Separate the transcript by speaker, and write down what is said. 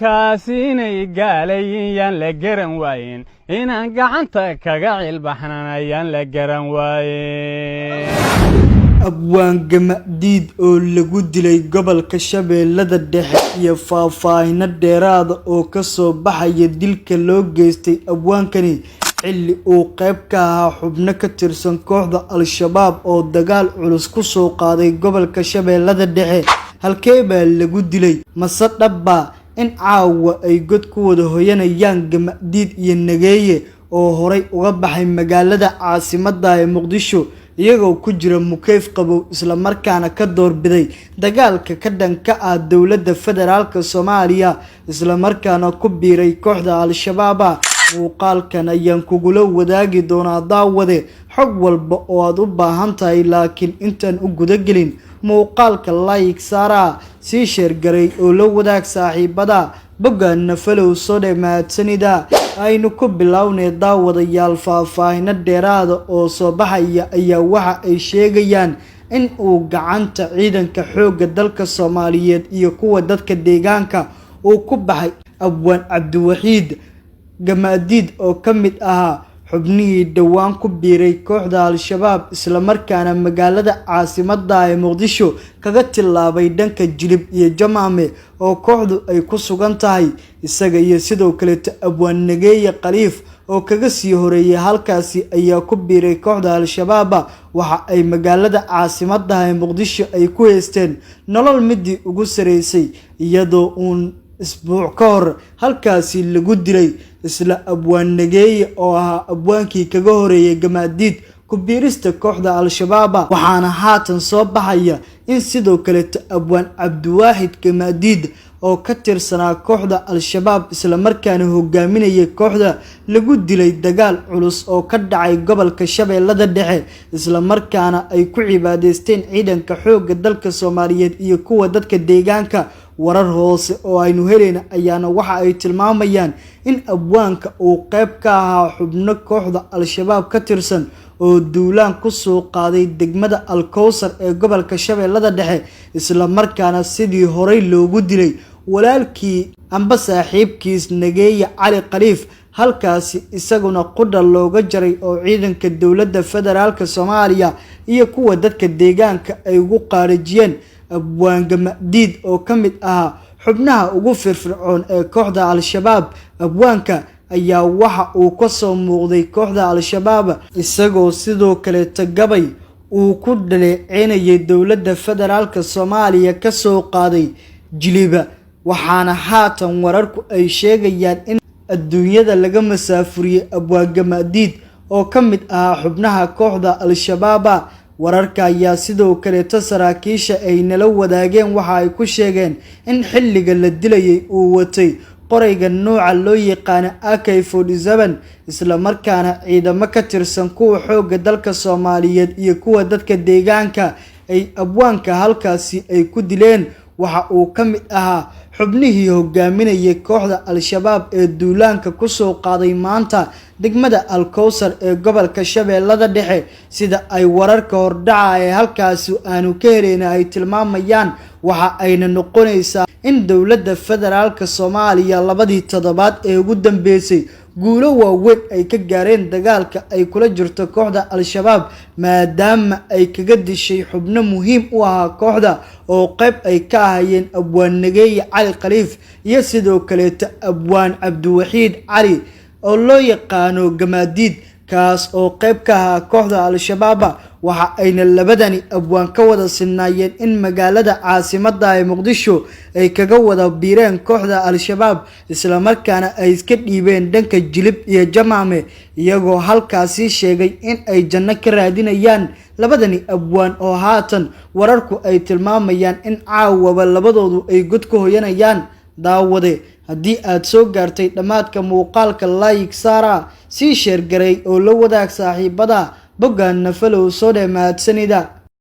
Speaker 1: كاسيني قاليين لقرن واين إن قعنت كقاعل بحنان لقرن واين
Speaker 2: أبوان جمديد أو لجود لي قبل كشبه لدى الدح يفافاين الدراد أو كسو بحي ديلك لوجيستي أبوان كني اللي أو قيبكها حبنا كترسن كوحدة الشباب أو دقال علوس كسو قاضي قبل كشبه لدى الدح هالكيبه لجود لي مصدبا in caawa ay god ku wada hoyanayaan gamadiid iyo nageeye oo horay uga baxay magaalada caasimadda ee Muqdisho iyagoo ku jira mukeef qabow isla markaana ka doorbiday dagaalka ka dhanka ah dawladda federaalka Soomaaliya isla markaana ku biiray kooxda al-shabaab muuqaalkan ayaan kugula wadaagi doonaa daawade xog walba oo aad u baahan tahay laakiin intaan u guda gelin muuqaalka like saara si share garay oo la wadaag saaxiibada bogana follow soo dhamaadsanida aynu ku bilownay daawadayaal faahfaahin dheeraad oo soo baxaya ayaa waxa ay sheegayaan in uu gacanta ciidanka xoogga dalka Soomaaliyeed iyo kuwa dadka deegaanka uu ku baxay Abwaan Cabdiwaxiid Gamadiid oo kamid ahaa xubnihii dhawaan ku biiray kooxda al-shabaab isla markaana magaalada caasimadda ee Muqdisho kaga tilaabay dhanka Jilib iyo Jamaame oo kooxdu ay ku sugan tahay isaga iyo sidoo kale Abwaan Nageeye Khaliif oo kaga sii horeeyay halkaasi ayaa ku biiray kooxda al-shabaab waxa ay magaalada caasimadda ee Muqdisho ay ku heesteen nolol midii ugu sareysay iyadoo uun isbuuc ka hor halkaasi lagu dilay isla Abwaan Nageeye oo ahaa abwaankii kaga horeeyay Gamadiid ku biirista kooxda al-shabaab waxaana haatan soo baxaya in sidoo kale Abwaan Cabdiwaxiid Gamadiid oo ka tirsanaa kooxda al-shabaab isla markaana hogaaminayay kooxda lagu dilay dagaal culus oo ka dhacay gobolka Shabeellada Dhexe isla markaana ay ku cibaadaysteen ciidanka xoogga dalka Soomaaliyeed iyo kuwa dadka deegaanka warar hoose oo aynu helayna ayaana waxa ay tilmaamayaan in abwaanka uu qayb ka ahaa xubno kooxda al-shabaab ka tirsan oo duulaan ku soo qaaday degmada Al-Kowsar ee gobolka Shabeellada Dhexe isla markaana sidii horay loogu dilay walaalkii amba saaxiibkiis Nageeye Cali Khaliif halkaasi isaguna qudha looga jaray oo ciidanka dawladda federaalka Soomaaliya iyo kuwa dadka deegaanka ay ugu qaarajiyeen Abwaan Gamadiid oo kamid ahaa xubnaha ugu firfircoon ee kooxda al-shabaab abwaanka ayaa waxa uu ka soo muuqday kooxda al-shabaab isagoo sidoo kale tagabay uu ku dhaleeceynayay dawladda federaalka Soomaaliya ka soo qaaday Jiliba waxaana haatan wararku ay sheegayaan in adduunyada laga masaafuriyay Abwaan Gamadiid oo kamid ahaa xubnaha kooxda al-shabaab wararka ayaa sidoo kale saraakiisha ay nala wadaageen waxa ay ku sheegeen in xilliga la dilayay uu watay qorayga nooca loo yaqaan AK47 isla markaana ciidamo ka tirsan kuwa xoogga dalka Soomaaliyeed iyo kuwa dadka deegaanka ay abwaanka halkaasi ay ku dileen waxa uu kamid ahaa xubnihii hogaaminayay kooxda al-shabaab ee duulaanka ku soo qaaday maanta degmada Al-Kowsar ee gobolka Shabeellada Dhexe sida ay wararka hordhaca ee halkaasi aanu ka helayna ay tilmaamayaan waxa ayna noqonaysaa in dawladda federaalka Soomaaliya labadii toddobaad ee ugu dambeysay guulo waaweyn ay ka gaareen dagaalka ay kula jirto kooxda al-shabaab maadaama ay kaga dishay xubno muhiim u ah kooxda oo qayb ay ka ahayeen Abwaan Nageeye Cali Khaliif iyo sidoo kale Abwaan Cabdiwaxiid Cali oo loo yaqaano Gamadiid kaas oo qayb ka ah kooxda al-shabaab waxa ayna labadani abwaan ka wada sinaayeen in magaalada caasimadda ee Muqdisho ay kaga wada biireen kooxda al-shabaab isla markaana ay iska dhiibeen dhanka Jilib iyo Jamaame iyagoo halkaasi sheegay in ay janno ka raadinayaan labadani abwaan oo haatan wararku ay tilmaamayaan in caawaba labadoodu ay god ku hoyanayaan daawade haddii aad soo gaartay dhamaadka muuqaalka like saara si share garay oo la wadaag saaxiibada bogana follow soo dhamaadsanida